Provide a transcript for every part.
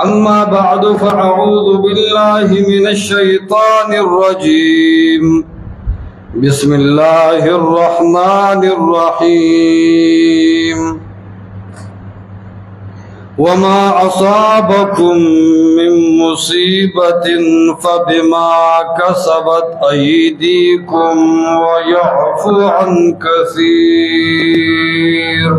أما بعد فأعوذ بالله من الشيطان الرجيم. بسم الله الرحمن الرحيم. وما أصابكم من مصيبة فبما كسبت أيديكم ويعفو عن كثير.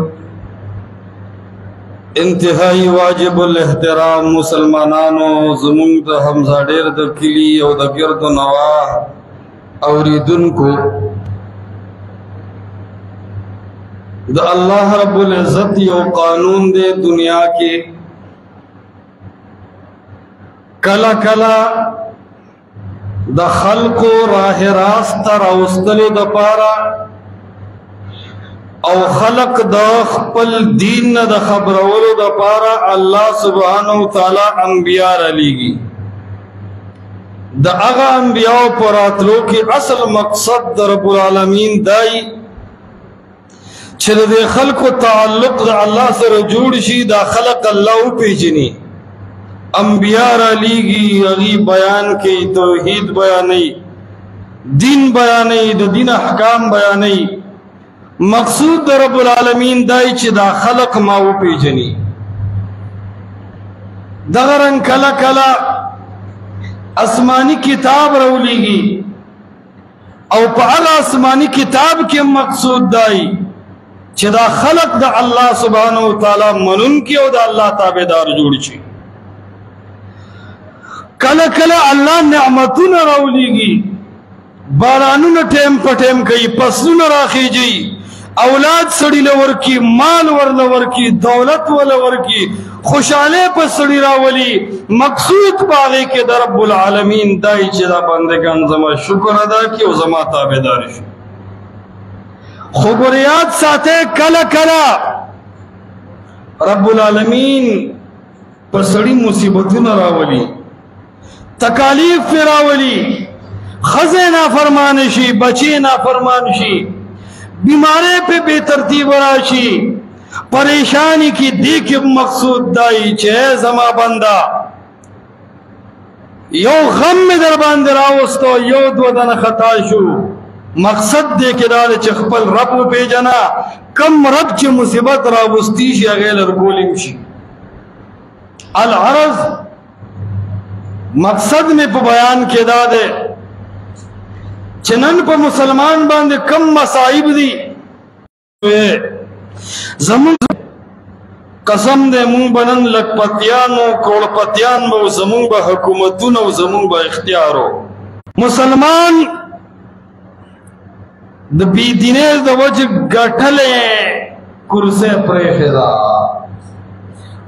انتہائی واجب الاحترام مسلمانانو، زمونږ د حمزه ډیر د کلی او د ګرد نواح اوریدونکو، د الله رب العزت یو قانون دے دنیا کے کلا کلا د خلق راہ راست راوستلو د پارا او خلق د خپل دین د خبرولو د پارا الله سبحانه وتعالی انبیاء علیگی. د هغه انبیاء پر راتلو کې اصل مقصد د رب العالمین دای چې د خلق تعلق د الله سره جوړ شي، دا خلق الله پیژني. انبیاء علیگی هغه بیان کوي، توحید بیانوي، دین بیانوي، د دین احکام بیانوي. مقصود در رب العالمین دای چې دا خلق ما و پیجنی. دغرن کلا کلا آسمانی کتاب رولیگی او پا اغا آسمانی کتاب کے مقصود دای چې دا خلق دا اللہ سبحانہ وتعالی منن کی او دا اللہ تابدار جوڑ چی. کلا کلا اللہ نعمتون رولیگی، بارانون ٹیم پا ٹیم کئی، پسلون راخی جی، اولاد سڑی لور کی، مال ور لور کی، دولت ور کی، خوشحالے پر سڑی راولی. مقصود باغی کے در رب العالمین دائی چیدہ بندگان زما شکر ادا کی و زما تابدارش. خبریات ساتے کلا کلا رب العالمین پر سڑی مصیبتون راولی، تکالیف راولی، خزے نافرمانشی، بچے نافرمانشی، بیمارے پہ بے ترتیب راشی، پریشانی کی دیکھ مقصود دائی چھے زما بندہ یو غم میں در باندر آوستو، یو دو دن خطا شو. مقصد دے کے دار چخپل رب پہ جنا، کم رب چھ مصیبت راوستی شی اغیل رگولیم شی. العرض مقصد میں پہ بیان کے دادے چنن پا مسلمان باندے کم مصائب دی. زمون قسم دے مون بنن لکپتیانو کوڑپتیان با زمون با حکومتون و زمون با اختیارو. مسلمان دا بی دینیز دا وجہ گٹھلے کرسے پریخے دا،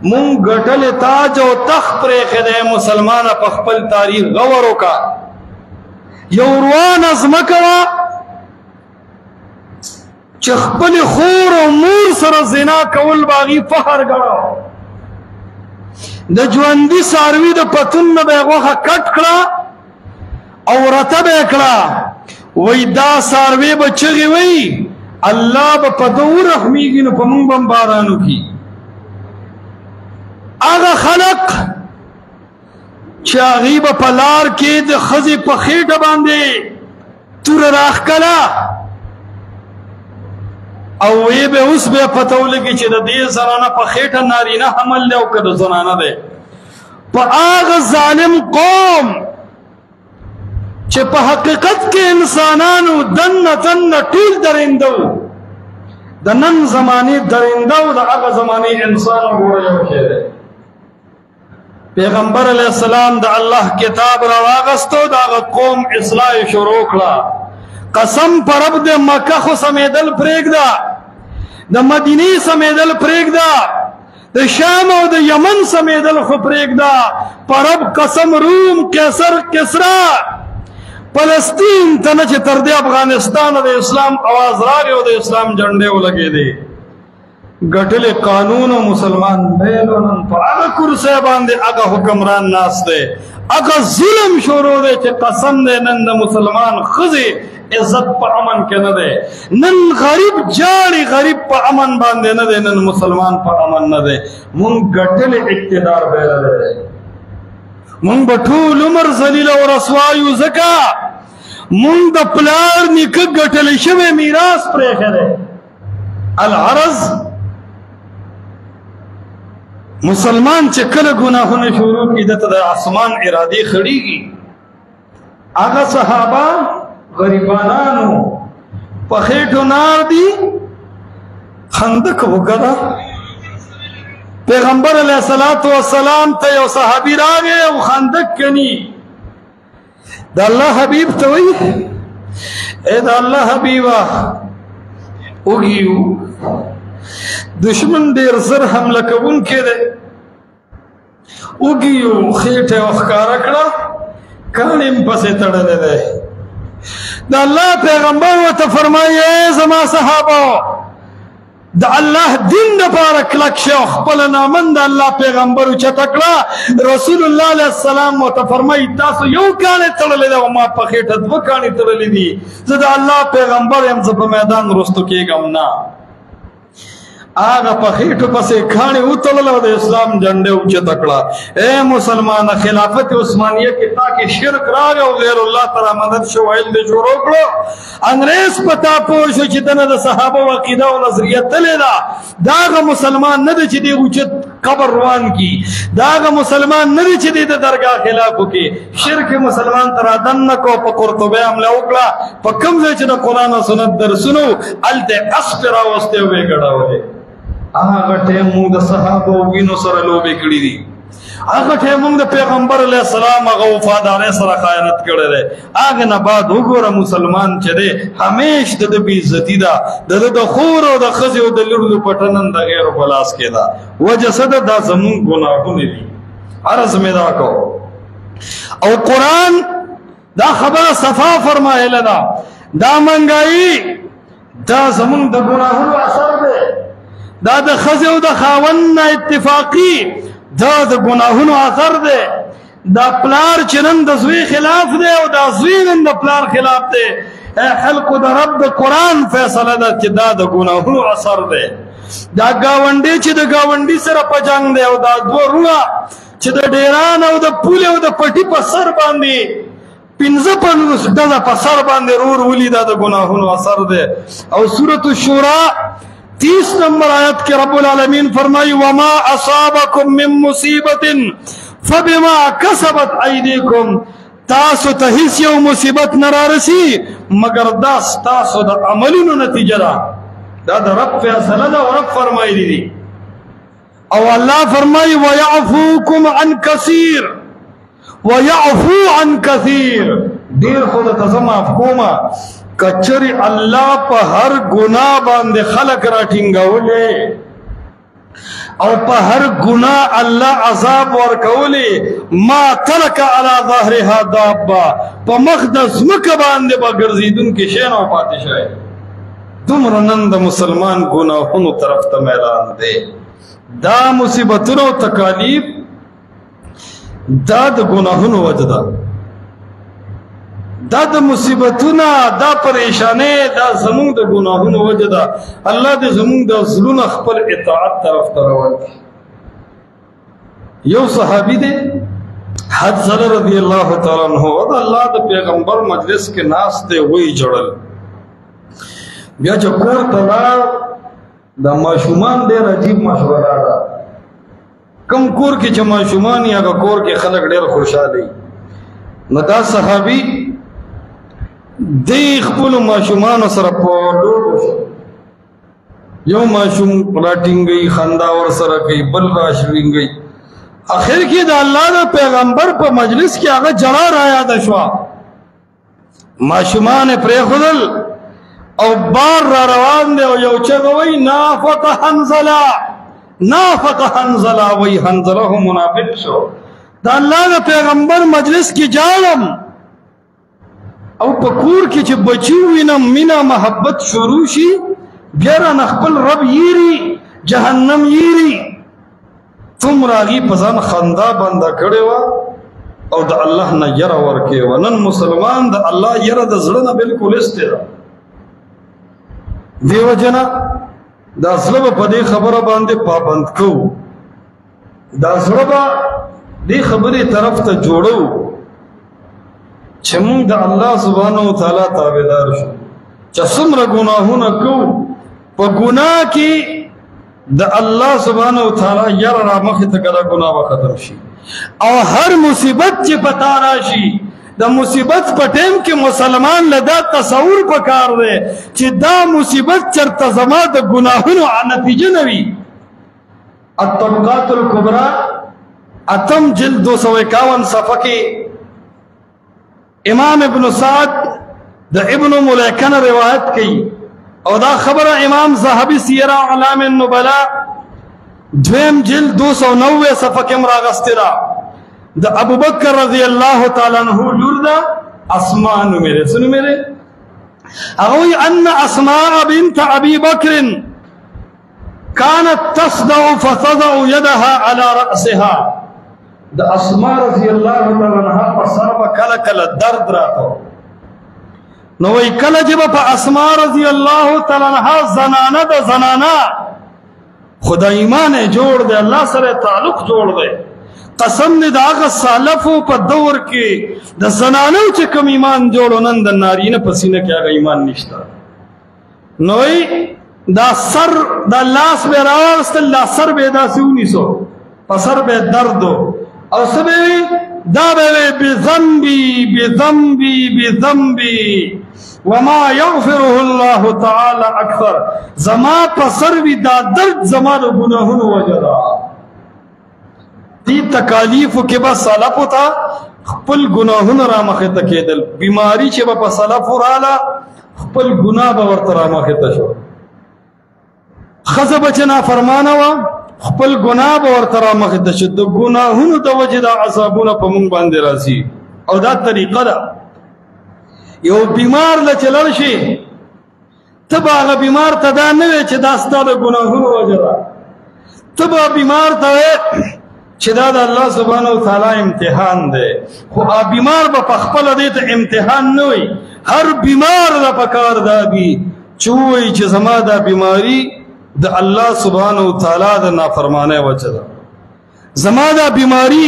مون گٹھلے تاج و تخت پریخے دے. مسلمان پا خپل تاریخ غورو کا یوروان ازمکوا چخپل خور و مور سر زنا کول باغی فخر گڑا، دا جواندی ساروی دا پتن بیغوخا کٹ کلا او رتب اکلا. وی دا ساروی بچگی وی اللہ با پدور رحمیگی نو پمون بمبارانو کی. آغا خلق چاغی با پلار کے د خزی پا خیٹ باندے تور راخ کلا او وی بے اس بے پتو لگی چی دا دی زنانا پا خیٹ نارینا حمل لے او کد زنانا دے. پا آغا ظالم قوم چی پا حقیقت کے انسانانو دن تن ٹول درندو، دا نن زمانی درندو دا آغا زمانی انسانو گوڑا یو شیرے. پیغمبر علیہ السلام دا اللہ کتاب رواغستو، دا قوم اصلاح شروع کلا. قسم پر رب دے مکہ خو سمیدل پریگ دا، دا مدینی سمیدل پریگ دا، دا شام و دا یمن سمیدل خو پریگ دا. پر رب قسم روم، کیسر، کسرا، فلسطین تنچ ترد افغانستان دا اسلام آواز راگے و دا اسلام جنڈے ہو لگے دے. گٹل قانون و مسلمان بیلونن پا اگا کرسے باندے اگا حکمران ناس دے، اگا ظلم شروع دے چے قسم دے نند مسلمان خزی عزت په امن کې نه دی. نن غریب جاړي غریب په امن باندې نه دی، نن مسلمان په امن نه دی. مونږ ګټلې اقتدار بیرلی دی، مونږ به ټول عمر ذلیل او رسوا یو، ځکه مونږ د پلار نیکه ګټلی شوی میراث پرېښی دی. العرض مسلمان چې کله ګناهونه شروع کړي دته د اسمان ارادې خړېږي. هغه صحابه غریبانانو په خېټو نار دي، خندق وکړه. پیغمبر علیه الصلاة والسلام ته یو صحابي راغی او خندق کني. د الله حبیب ته وایي ای د الله حبیبه وګیو دشمن ډیر زر حمله کوونکی دی، وګیو خېټه یې ښکاره کړه، کاڼ یې پسې تړلی دی. د الله پیغمبر ورته فرمایي ای زما صحابو د الله دین دپاره کلک شئ او خپله نامن د الله پیغمبر اوچته کړه. رسول الله علیه السلام ورته فرمایي تاسو یو کاڼی تړلی دی او ما په خېټه دوه کاڼي تړلی دي، زه د الله پیغمبر یم، زه په میدان رستو کېږم نه. هغه په خېټو پسې کاڼي وتړله او د اسلام جنډه اوچته کړه. ای مسلمانه خلافت عثمانیه کې تا کې شرک راغی او غیر الله ته رامدد شو، ویل دې شروع کړو. انګریز په تا پوه شو چې دنه د صحابه عقیده او نظریه تلې ده. دا هغه مسلمان نه دی چې دې اوچت قبر روان کي، دا هغه مسلمان نه دی چې دې د درګاه خلاف وکړي. شرک مسلمان ته رادننه کو، په قرطبه حمله وکړه، په کوم ځای چې د قرآن او سنت درسونه هلته اسب راوستی او ویې ګډولې. هغه ټیم موږ د صحابو وینو سره لوبې کړي دي، هغه ټیم موږ د پیغمبر علیه السلام هغه وفادارۍ سره خیانت کړی دی. هغه نه بعد وګوره مسلمان چې دی همیش د ده بې عزتي ده، د ده د خور او د ښځې او د لور لپټه نن د غیرو په لاس کې ده. وجه څه ده؟ دا زمونږ ګناهونه دي. عرض مې دا کو او قرآن دا خبره صفا فرمایله ده، دا منګایي دا زمونږ د ګناهونو اثر دی، دا د ښځې او د خاوند نه اتفاقي دا د ګناهونو اثر دی. دا پلار چې نن د زوی خلاف دی او دا زوی نن د پلار خلاف دی. خلقو د رب د قرآن فیصله ده چې دا د ګناهونو اثر دی. دا ګاونډی چې د ګاونډي سره په جنګ دی او دا دوه رونه چې د ډیران او د پولې او د پټي په سر باندې 55 ډزه په سر باندې رور ولي، دا د ګناهونو اثر دی. او سورة الشورى 30 نمبر آیت کے رب العالمین فرمائی وما اصابکم من مصیبت فبما کسبت ایدیکم، تاسو ته هیڅ یو مصیبت نه رارسي مگر دا ستاسو د عملونو نتیجه ده. دا د رب فیصله ده او رب فرمایلی دي. او الله فرمایي ويعفوکم عن کثیر، ويعفو عن کثیر، ډیر خو د تزما افکوما کچری الله په هر ګناه باندې خلق راټینګولې او په هر ګناه الله عذاب ورکولې. ما ترک علی ظهرها دابه، په مخ د ځمکه باندې به ګرځېدونکي شی نه پاتې شوی. دومره نن د مسلمان ګناهونو طرف ته میلان دی. دا مصیبتونه او تکالیف دا د ګناهونو وجه ده، دا د مصیبتونه دا پریشانې دا زمونږ د ګناهونو وجه ده. الله دې زمونږ د زړونو خپل اطاعت طرف ته روان کړي. یو صحابي دی حذر رضی الله تعالی عنہ د الله د پیغمبر مجلس کې ناست دی، وی جوړل. بیا چې کور ته لاړ د ماشومان ډېر عجیب مشوره ده. کم کور کې چې ماشومان یا هغه کور کې خلک ډېر خوشاله. نو دا صحابي دی خپل ماشومان سره په لوبو شو، یو ماشوم راټینګي خندا ور سره کوي، بل راشرینګي. اخر کې د الله د پیغمبر په مجلس کې هغه جړه را یاد شو. ماشومان پرې خدل او بار را روان دی او یو چغوي نافق حنزله، نافق حنزله، وی حنزله هم منافق شو. د الله د پیغمبر مجلس کې جاړم او په کور کې چې بچی وینم مینا محبت شروع شي، بیا رانه خپل رب یېري، جهنم یېري. څومره هغې په ځان خندا بنده کړې وه او د الله نه یره ورکې و. نن مسلمان د الله یره د زړه نه بالکل ایسته ده. دیو جنا دا زړه به په دې خبره باندې پابند کوو، دا زړه به دې خبرې طرف ته جوړو چې موږ د الله سبحانه وتعالی تابعدار شو. چې څومره ګناهونه کوو، په ګناه کې د الله سبحانه وتعالی یره را مخې ته کله ګناه به ختم شي. او هر مصیبت چې پتا راشي، د مصیبت په ټیم کې مسلمان له دا تصور پکار دی چې دا مصیبت چرته زما د ګناهونو نتیجه نه وي. الطبقات الکبرى اتم جلد 251 صفحه کې امام ابن سعد د ابن ملیکن روایت کوي، او دا خبره امام ذهبی سیر اعلام النبلاء دویم جلد 290 صفحه کې راغسته ده. د ابو بکر رضی الله تعالی عنہ لور ده اسماء میرے سن میرے اغوی ان اسماء بنت ابي بکر كانت تصدع فتضع يدها على رأسها. د اسماء رضی الله تعالی عنها په سر به کله کله درد راته، نو وی کله چې په اسماء رضی الله تعالی عنها زنانه د زنانه خدای ایمان جوړ دی، الله سره تعلق جوړ دی. قسم دې د هغه سلفو په دور کې د زنانو چې کوم ایمان جوړ نن د نارینه په سینه کې هغه ایمان نشته. نو دا سر دا لاس به راوستل، لا سر به داسې ونیسو، په سر به درد او سبوی دا به بذنبی بذنبی بذنبی وما يغفره الله تعالی اکثر. زما په سر وی دا درد زما د ګناهونو وجه ده. دې تکالیفو کې به سلفو ته خپل ګناهونه را مخې ته کېدل، بیماری چې به په سلفو راله خپل ګناه به ورته را مخې ته شو. ښځه به چې نافرمانه وه خپل ګناه به ورته را مخې ته شو. د ګناهونو د وجې دا عذابونه په موږ باندې راځي. او دا طریقه ده، یو بیمار له چې لړ شي ته به هغه بیمار ته دا نه وایې چې دا ستا د ګناهونو وجه ده، ته به بیمار ته وایې چې دا د الله سبحانه وتعالی امتحان دی. خو بیمار به په خپله دې ته امتحان نه وي، هر بیمار له پکار دا وي چې ووایي چې زما دا بیماری د الله سبحانه وتعالی د نافرمانۍ وجه ده، زما دا بیماری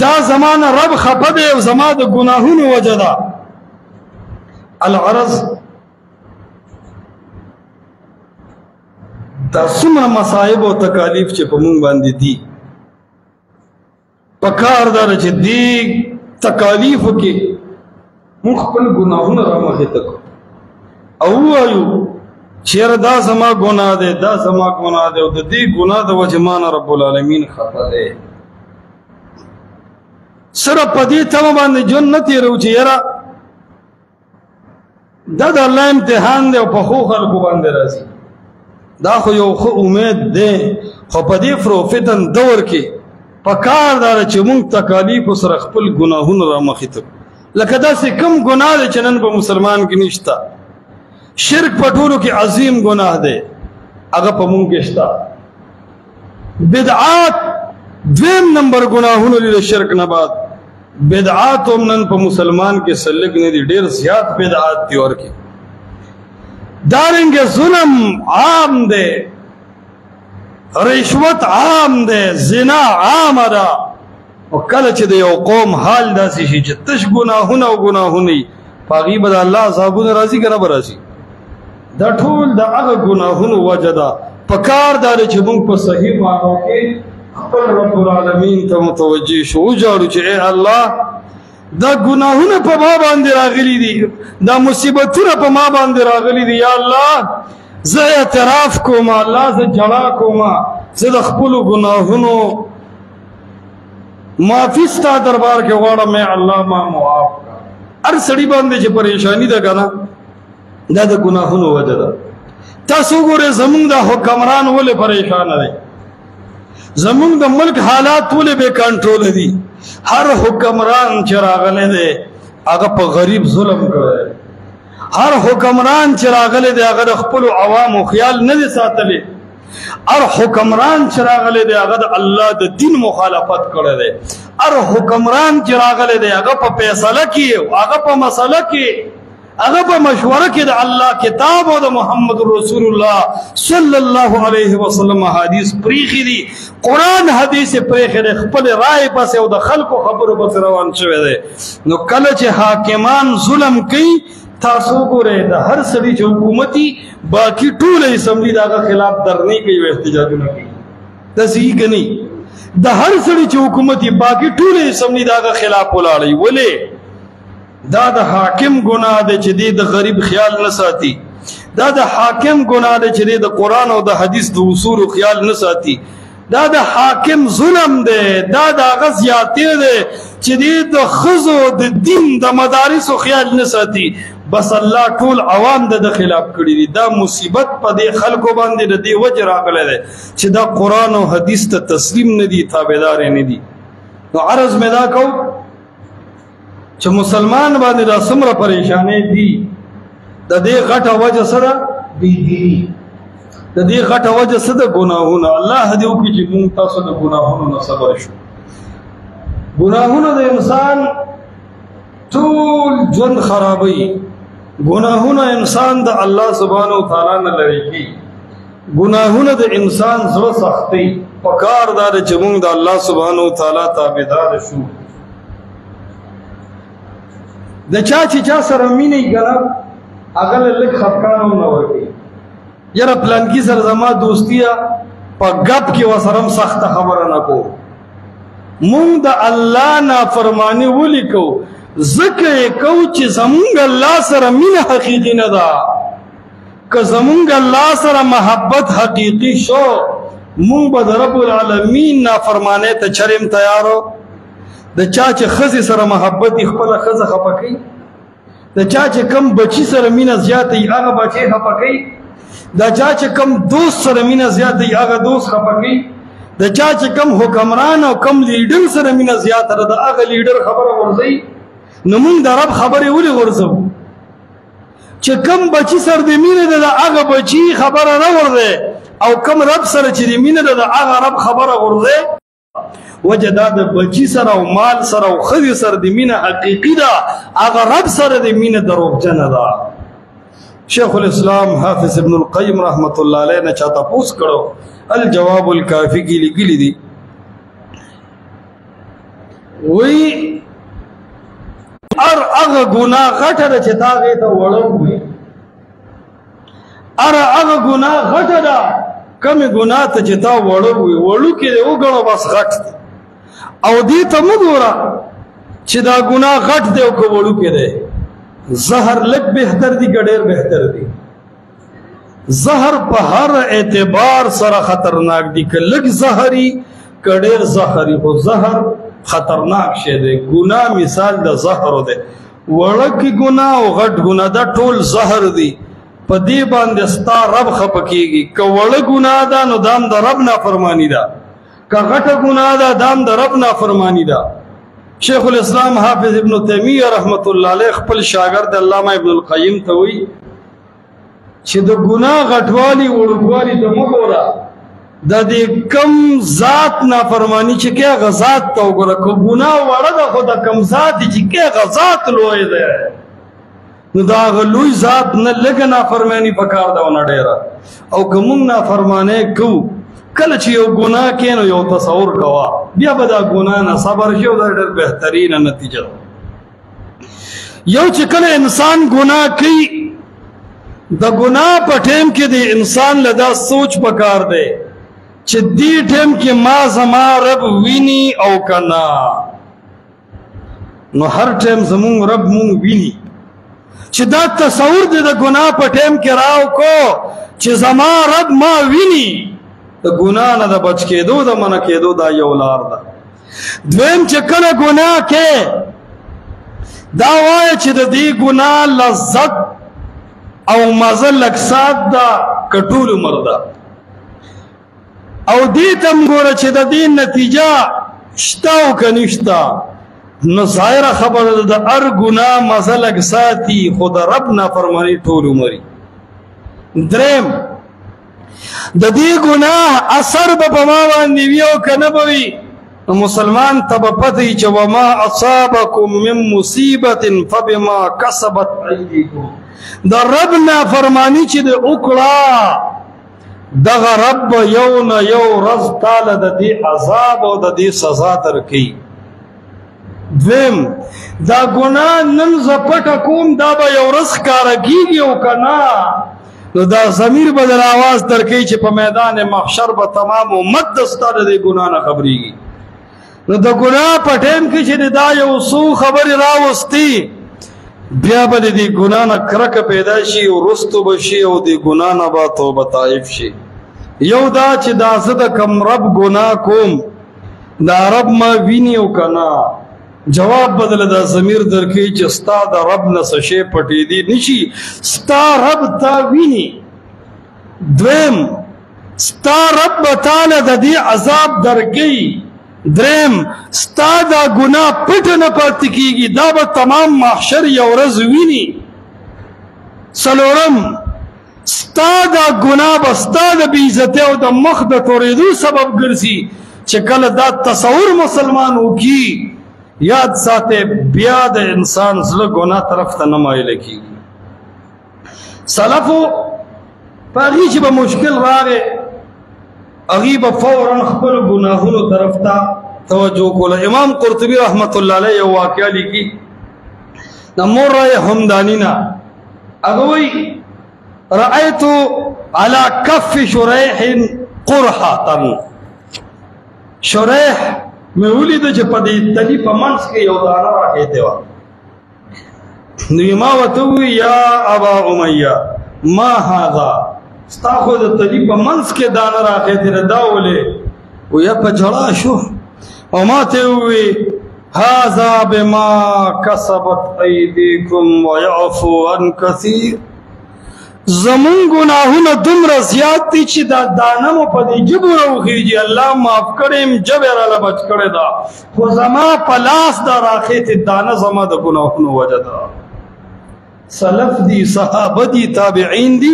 دا زما نه رب خفه دی او زما د ګناهونو وجه ده. العرض دا څومره مصائب او تکالیف چې په مونږ باندې دي، پکار دا چې دې تکالیفو کې مونږ خپل ګناهونه را مخې ته کړو او ووایو چیرې دا زما ګناه دی، دا زما ګناه دی، او د دې ګناه د وجې ما نه رب العالمین خفه دی. صرف په دې تمه باندې ژوند نه تېروو چې یاره دا د الله امتحان دی او په ښو خلکو باندې راځي. دا خو یو ښه امید دی، خو په دې فروفتن دور کې پکار دا چې موږ تکالیفو سره خپل ګناهونه را مخې ته کړو. لکه داسې کوم ګناه دی چې نن په مسلمان کې نشته. شرک په ټولو کې عظیم ګناه دی، هغه په موږ کې شته. بدعات دویم نمبر ګناهونو لري شرک نه بعد. بدعات هم نن په مسلمان کې سلګ نه دي، ډېر زیات بدعات دي. ورکې دارنګه ظلم عام دی، رشوت عام دی، زنا عام ده. او کله چې د یو قوم حال داسې شي چې تش ګناهونه او ګناهونه په هغې به د الله عذابونه راځي که نه به راځي؟ دا ټول د هغه ګناهونو وجه ده. پکار دا دی چې موږ په صحیح معنو کې خپل رب العالمین ته متوجه شو، وجاړو چې ای الله دا ګناهونه په ما باندې راغلي دي، دا مصیبتونه په ما باندې راغلي دي. یا الله زه اعتراف کوم، الله زه جړا کوم، زه د خپلو ګناهونو معافي ستا دربار کې غواړم، ای الله ما معاف کړه. هر سړي باندې چې پریشانی ده که نه، دا د ګناهونو وجه ده. تاسو ګورئ زمونږ دا حکمران ولې پریشانه دی، زمونږ د ملک حالات ولې بې کنټروله دي. هر حکمران چې راغلی دی هغه په غریب ظلم کوي، هر حکمران چې راغلی دی هغه د خپلو عوامو خیال نه دی ساتلی، ار حکمران چې راغلی دی هغه د الله د دین مخالفت کړی دی. ار حکمران چې راغلی دی هغه په فیصله کې، هغه په مسله کې، هغه په مشوره کې د الله کتاب او د محمد رسول الله صلی الله علیه وسلم حدیث پریخي دي، قرآن حدیث پریخي دي، خپل رائے پس او د خلکو خبرو پس روان شوی دی. نو کله چې حاکمان ظلم کوي تاسو ګورئ د هر سړي چې حکومتي باقي ټول اسمبلی دغه خلاف درنې کوي او احتجاجونه کوي. داسې کني د هر سړي چې حکومتي باقي ټول اسمبلی دغه خلاف ولاړی. ولې؟ دا د حاکم ګناه دی چې دی د غریب خیال نه ساتي. دا د حاکم ګناه دی چې دی د قرآن او د حدیث د اصول خیال نه ساتي. دا د حاکم ظلم دی، دا د هغه زیاتې دی چې دی د ښځو د دین د مدارسو خیال نه ساتي. بس الله ټول عوام د خلاف کړي دي. دا مصیبت په دې خلکو باندې د دې وجه راغلی دی چې دا قرآن او حدیث ته تسلیم نه دي، تابعدار نه دي. نو عرض مې دا کو چې مسلمان باندې دا څومره پریشانې دي، د دې غټه وجه سره بېدیني، د دې غټه وجه څه ده؟ ګناهونه. الله دې وکړي چې موږ تاسو د ګناهونو نه صبر شو. ګناهونه د انسان ټول ژوند خرابوي. ګناهونه انسان د الله سبحانه وتعالی نه لرې کوي. ګناهونه د انسان زړه سختوي. پکار دا ده چې موږ د الله سبحانه وتعالی تابعدار شو. د چا چې چا سره مینه یې کنه هغه له لږ خفګان هم نه ورکوي. یاره پلانکي سره زما دوستي په ګپ کې ورسره هم سخته خبره نه کوو. مونږ د الله نافرماني ولې کوو؟ ځکه یې کوو چې زمونږ الله سره مینه حقیقي نه ده. که زمونږ الله سره محبت حقیقي شو مونږ به د رب العالمین نافرمانۍ ته چرېم تیارو. د چا چې ښځې سره محبت یې خپله ښځه خفه کوي، د چا چې کم بچي سره مینه زیاته یي هغه بچی خفه کوي، د چا چې کم دوست سره مینه زیاته یي هغه دوست خفه کوي، د چا چې کم حکمران او کم لیډر سره مینه زیاته ده د هغه لیډر خبره غورځوي. نو موږ د رب خبرې ولې غورځوو؟ چې کم بچي سره د مینه ده د هغه بچي خبره نه غورځوي، او کم رب سره چې د مینه ده د هغه رب خبره غورځوي. وجه دا د بچی سره او مال سره او ښځې سره د مینه حقیقي ده، هغه رب سره د مینه دروغجنه ده. شیخ الاسلام حافظ ابن القیم رحمت الله علیه نه چا تپوس کړو، الجواب الکافی کې لیکلي دي وی ار هغه ګناه غټه ده چې تا هغې ته وړو وي، ار هغه ګناه غټه ده کمې ګناه ته چې تا وړو وي، وړوکې دی وګڼو بس غټ دی. او دې ته مه ګوره چې دا ګناه غټ دی او که وړوکې دی. زهر لږ بهتر دی که ډېر بهتر دی؟ زهر په هر اعتبار سره خطرناک دی، که لږ زهري که ډېر زهري، خو زهر خطرناک شی دی. ګناه مثال د زهرو دی. وړوکې ګناه او غټ ګناه دا ټول زهر دی. په دې باندې ستا رب خفه کېږي. که وړه ګناه ده نو دام د رب نافرماني ده، که غټه ګناه ده دام د رب نافرماني ده. شیخ الاسلام حافظ ابن تیمیه رحمت الله علیه خپل شاګرد علامه ابن القیم ته وایي چې د ګناه غټوالي وړوکوالي ته مه ګوره، د دې کم ذات نافرماني چې کوي هغه ذات ته وګوره. که ګناه وړه ده خو د کم ذات چې کوي هغه ذات لوی دی، نو دا هغه لوی ذات نه لږه نافرماني پکار ده او نه ډېره. او که موږ نافرمانۍ کوو کله چې یو ګناه کوې نو یو تصور کوه بیا به دا ګناه نه صبر شي او دا ډېر بهترینه نتیجه ده. یو چې کله انسان ګناه کوي د ګناه په ټیم کې د انسان له دا سوچ پکار دی چې دې ټیم کې ما زما رب ویني او که نه. نو هر ټیم زمونږ رب مونږ ویني، چې دا تصور دی د ګناه په ټیم کې راو کو چې زما رب ما ویني. د ګناه نه د بچ کېدو د منع کېدو دا یو لار ده. دویم چې کله ګناه کې دا وایه چې د دې ګناه لذت او مزه لږ سات ده که ټول عمر ده، او دې ته هم ګوره چې د دې نتیجه شته او که نشته. نو ظاهره خبره ده د هر ګناه مزه لږ ساتي خو د رب نافرماني ټول عمري. دریم د دې ګناه اثر به په ما باندې وي او که نه به وي نو مسلمان ته به پته وي چې وما اصابکم من مصیبت فبما کسبت ایدیکم د رب نافرمانی چې د وکړه دغه رب یو نه یو ورځ تاله د دې عذاب او د دې سزا درکوي. دویم دا ګناه نن زه پټه کوم دا به یو ورځ ښکاره کېږي او که نه نو دا ضمیر به در آواز درکوي چې په میدان محشر به تمام امت د ستا د دې ګناه نه خبرېږي. نو د ګناه په ټیم کې چې دا یو څو خبرې راوستي بیا به د دې ګناه نه کرکه پیدا شي او رستو به شي او د ګناه نه به توبه طایف شي. یو دا چې دا زه د کم رب ګناه کوم دا رب ما ویني او که نه جواب بدل دا ضمیر درکوي چې ستا د رب نه څه شی پټېدی نشي ستا رب تا ویني. دویم ستا رب به تاله د دې عذاب درکوي. دریم ستا دا ګناه پټ نه پاتې کېږي دا به تمام محشر یو ورځ ویني. څلورم ستا دا ګناه به ستا د بېعزتۍ او د مخ د تورېدو سبب ګرځي چې کله دا تصور مسلمان وکړي یاد ساته بیا د انسان زړه ګناه طرف ته نه مایله کېږي. سلفو په هغې چې به مشکل راغی هغې به فوراً خپلو ګناهونو طرف ته توجه کوله. امام قرطبي رحمت الله علیه یو واقعه لیکي د مرة همداني نه هغه وایي رأيت على كف شريح قرحة شريح مې ولیده چې په دې تلي په منځ کې یو دانه راخېتې وه. نو ما ورته وویل یا ابا امیه ما هذا ستا خو د تلي په منځ کې دانه راخېتې ده دا ولې ویا په جړا شو او ما ته وویل هذا بما کسبت ایدیکم ویعفو عن کثیر زمون گناهونه دومره زیات دي چې دا دانه مو په دې ژبو راوخېږي الله معاف کړی ژبې راله بچ کړې ده خو زما په لاس دا راخېتې دانه زما د ګناهونو وجه ده. سلف دي صحابه دي تابعین دي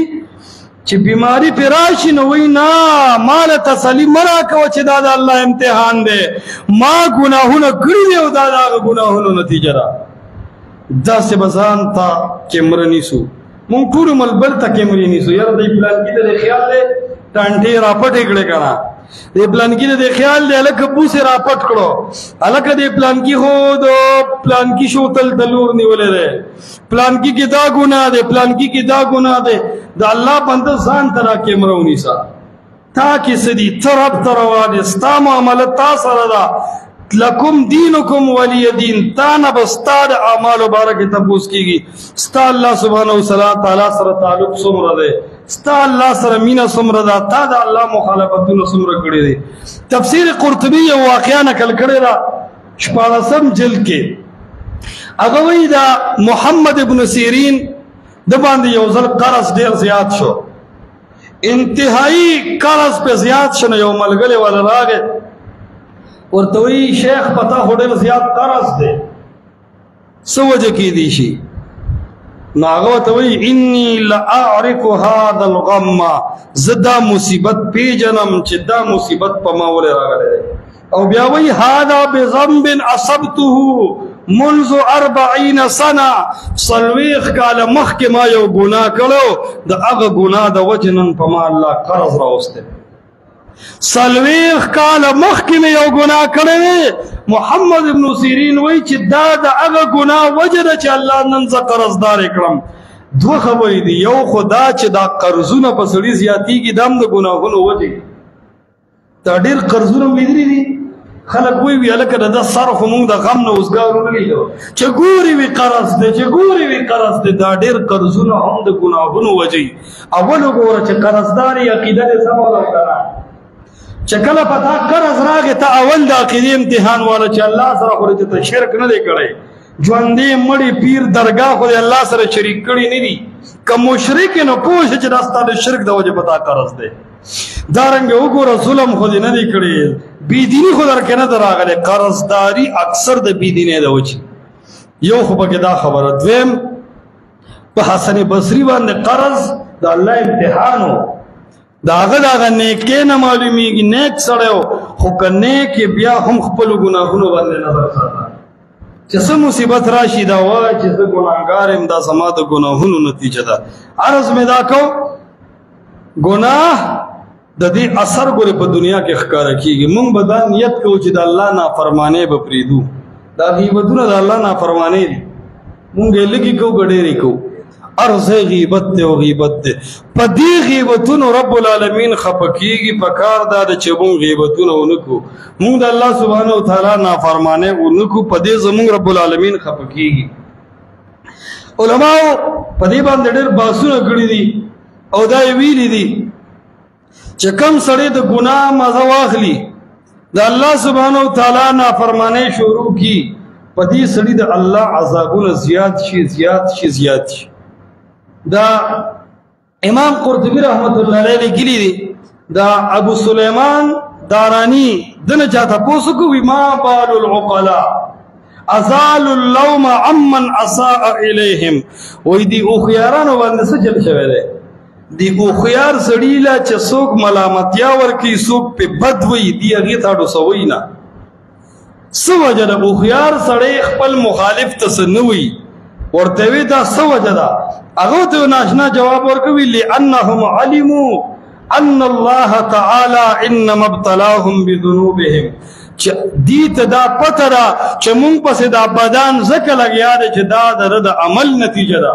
چې بیماری پې راشي نو وایي نه ماله تسلي مه راکوه چې دا د الله امتحان دی ما ګناهونه کړي دي او دا د هغه ګناهونو نتیجه ده. داسې به ځان ته کیمره نیسو مونږ ټول ملبل ته کیمرې نیسو یاره دی پلانکي ته د خیال دی ټانټې راپټې کړې که نه دی پلانکي ته د خیال دی هلکه بوسې راپټ کړو هلکه دی پلانکي خو د پلانکي شوتل ته لور نیولی دی پلانکي کې دا ګناه دی پلانکي کې دا ګناه دی د الله بنده ځان ته را کیمره ونیسه تا کې څه دي ته رب ته روان یې ستا معامله تا سره ده لکم دینکم ولی دین تانا بستا دا اعمالو بارکی تپوس کی گی ستا اللہ سبحانہ وتعالی سره تعلق سمره ده ستا اللہ سره مینا سمره ده تا دا اللہ مخالفتون سمره کڑی ده. تفسیر قرطبی یو واقعا نکل کڑی را شپارسم جلد کے اگوی دا محمد ابن سیرین دباندی یوزل قرص دیر زیاد شو انتہائی قرص پہ زیاد شنو یو ملگلے والا راگے ورتوی شیخ پتا خودل زیاد قرض دے سو وجہ کی دیشی ناغو توی انی لأعرف هذا الغم زدا مصیبت پی جنم چی دا مصیبت پا ماولی راگلے دے او بیاوی هذا بذنب اصبته منذ 40 سنة صلویخ کال مخ کے ما یو گناہ کرو دا اغا گناہ دا وجنن پا ما اللہ قرض راوستے سلویخ کال مخی میں یو گناہ کرے محمد ابن سیرین وی چی دا دا اگا گناہ وجد چی اللہ ننزا قرضدار اکرم دو خبری دی یو خدا چی دا قرضون پسڑی زیادی کی دام دا گناہونو وجد تا دیر قرضون میدری دی خلق وی علکہ دا صرف مونگ دا غم نوزگارو نلی جو چی گوری وی قرض دے چی گوری وی قرض دے دا دیر قرضون ہم دا گناہونو وجد اولو گورا چی قرضداری عقیدہ دے سمالا کرنا چکل پتا قرض راگے تا اول دا عقیدی امتحان والا چا اللہ سر خوری چا شرک نہ دے کرے جواندے مڑی پیر درگاہ خود اللہ سر شریک کری نہیں دی کہ مشرک نو پوش چا دستا دے شرک دا وجہ پتا قرض دے دارنگے اگورا ظلم خود نہ دے کرے بی دینی خود ارکے نہ در آگلے قرض داری اکثر دا بی دینی دا وجہ یو خوبا دا خبر دویم پا حسن بصری باندے قرض دا اللہ امتحانو داغه داغه نیکه نه معلومیږي نیک سړیو خو که نیک بیا هم خپلو ګناهونو باندې نظر ساته چې څه مصیبت راشي دا وایه چې زه ګناهګار یم دا زما د ګناهونو نتیجه ده. عرض مې دا کو ګناه د دې اثر ګورې په دنیا کې ښکاره کېږي. موږ به دا نیت کوو چې د الله نافرمانۍ به پرېږدو. دا غیبتونه د الله نافرمانۍ دي. موږ یې لږې کوو که ډېرې کوو. هر ځای غیبت دی او غیبت دی. په دې غیبتونو رب العالمین خفه کېږي. په کار دا ده چې موږ غیبتونه ونه کړو. موږ د الله سبحانه وتعالی نافرمانۍ ونه کړو. په دې زموږ رب العالمین خفه کېږي. علماو په دې باندې ډېر بحثونه کړي دي او دا یې ویلي دي چې کم سړی د ګناه مزه واخلي د الله سبحانه وتعالی نافرمانۍ شروع کی په دې سړي د الله عذابونه زیات شي زیات شي زیات شي. دا امام قرطبي رحمت الله علیه لیکلي دي. دا ابو سلیمان دارانی دنه چاته پوسو کوي ما بال العقلاء ازال اللوم عمن اساء الیهم. وای دی او خيارانو باندې څه چل شوی دی؟ دی او خيار سړی لا چې څوک ملامتیا ورکی څوک په بد وی دی هغه تاړو سوي نه. څه وجه ده او خيار سړی خپل مخالف تسنوي ورته وی دا څه وجه ده؟ هغه ته ناشنا جواب ورکوي لانهم علموا ان الله تعالی انما ابتلاهم بذنوبهم. چې دې ته دا پته ده چې مونږ پسې دا بدن ځکه لګیا دی چې دا د عمل نتیجه ده.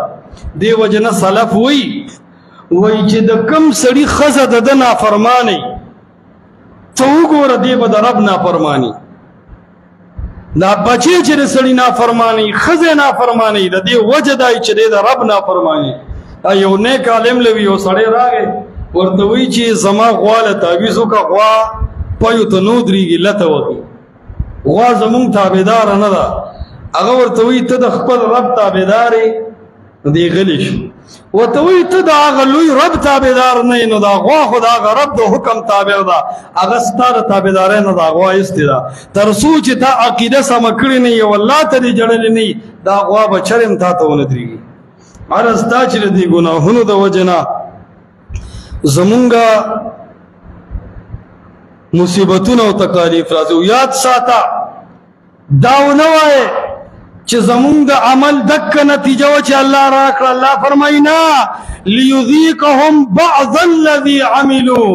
دې وجه نه سلف وایي چې د کم سړي ښځه د ده نافرمانۍ ته وګوره دی به د رب نافرماني. دا بچی چې د سړي نافرماني ښځې نافرماني د دې وجه دا چې دی د رب نافرماني. یو نیک عالم لوي یو سړی راغی ورته وایي چې زما غوا له تعویض وکړه غوا پایو ته نو درېږي لته وکړي. غوا زمونږ تابعداره نه ده. هغه ورته وایي ته د خپل رب تابعدار یې دی غلی شو. ورته وایي ته د هغه لوی رب تابعدار نه یې نو دا غوا خو د هغه رب د حکم تابع ده. هغه ستا د تابعدارۍ نه دا غوا ایستې ده. تر څو چې تا عقیده سمه کړې نه یې او الله ته دې جړلې نه یي دا غوا به چرم تا ته ونه درېږي. عرض دا چې د دې ګناهونو د وجې نه زمونږ مصیبتونه او تکالیف راځي. یاد ساته دا ونه وایې چې زمونږ د عمل دک نتیجه و چې الله راکړه. الله فرمایي نه لیذیقهم بعض الذي عملوا.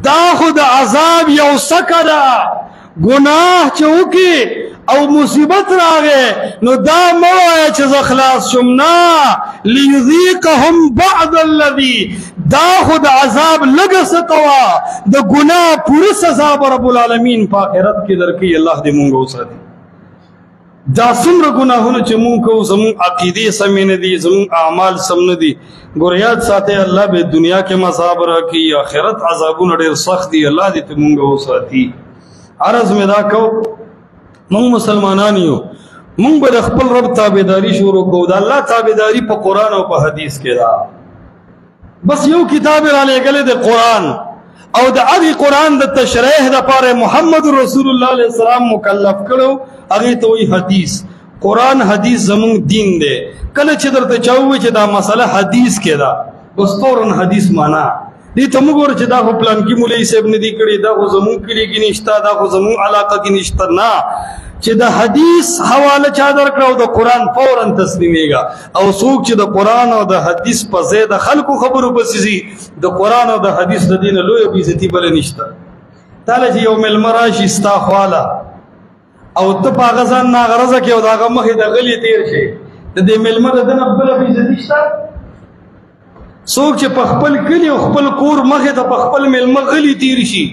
دا خو د عذاب یو څکه ده. ګناه چې وکړي او مصیبت راغې نو دا مه وایه چې زه خلاص شم. نه لیذیقهم بعض الذي دا خو د عذاب لږه څه کوه د ګناه پوره سزا به رب العالمین په آخرت کې درکوي. الله دې مونږ وساتي. دا څومره ګناهونه چې مونږ کوو زمونږ عقیدې سمې نه دي زمونږ اعمال سم نه دي. ګوره یاد ساتئ الله به دنیا کې مصاب راکوي آخرت عذابونه ډېر سخت دي. الله دې ته مونږ وساتي. عرض مې دا کو مونږ مسلمانان یو مونږ به د خپل رب تابعداري شروع کوو. د الله تابعداري په قرآن او په حدیث کې ده. بس یو کتاب را لېږلی د قرآن او د هغې قرآن د تشریح دپاره محمد رسول الله علیه السلام مکلف کړو. هغې ته وایي حدیث. قرآن حدیث زمونږ دین دی. کله چې درته چا ووایي چې دا مسله حدیث کې ده بس فوراً حدیث معنا. دې ته مه ګوره چې دا خو پلانکي مولوي صاحب نه دي کړي دا خو زمونږ کلي کې نشته دا خو زمونږ علاقه کې نشته. نه چې د حدیث حواله چا درکړه او د قرآن فوراً تسلیمیږه. او څوک چې د قرآن او د حدیث په ځای د خلکو خبرو پسې ځي د قرآن او د حدیث د دې نه لویه بېعزتي بله نشته. تاله چې یو مېلمه راشي ستا خواله او ته په هغه ځان ناغرضه کې او د هغه مخې ته غلي تېر شي د دې مېلمه د ده نه بله بېعزتي شته؟ څوک چې په خپل کلي او خپل کور مخې ته په خپل مېلمه غلي تېر شي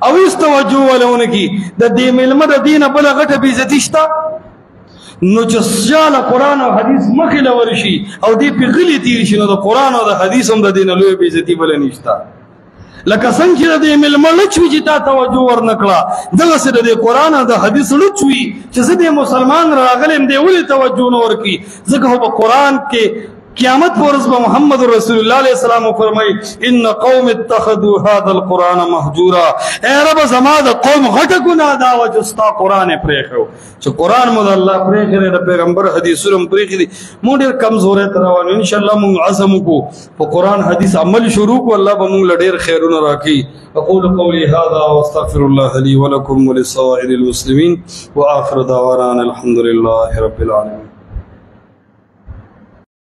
او هېڅ توجه ولې ونه کړي د دې مېلمه د دې نه بله غټه بېعزتي شته؟ نو چې چاله قرآن او حدیث مخې له ورشي او دې پې غلي تېر شي نو د قرآن او د حدیث هم د دې نه لویه بېعزتي بله نشته. لکه څنګه چې د دې مېلمه لچ وي چې تا توجه ورنه کړه دغسې د دې قرآن او د حدیث لچ وي چې زه دې مسلمان راغلی یم دې ولې توجه نه ورکړي. ځکه خو په قرآن کې قیامت پورس با محمد رسول اللہ علیہ السلام فرمائی ان قوم اتخذوا هذا القرآن مهجورا، اے رب زما د قوم غټ گناہ دا و چې ستا قرآن پرېښو، چې قرآن مو د الله پرېښی د پیغمبر حدیثونه مو پرېښي دي. مونږ ډېر کمزوری ته روان یو، انشاءالله مونږ عزم وکړو په قرآن حدیث عمل شروع کړو، الله به مونږ له ډېر خیرونه راکړي. اقول قولي هذا واستغفر الله لي ولكم ولسائر المسلمين واخر دعوانا الحمد لله رب العالمين.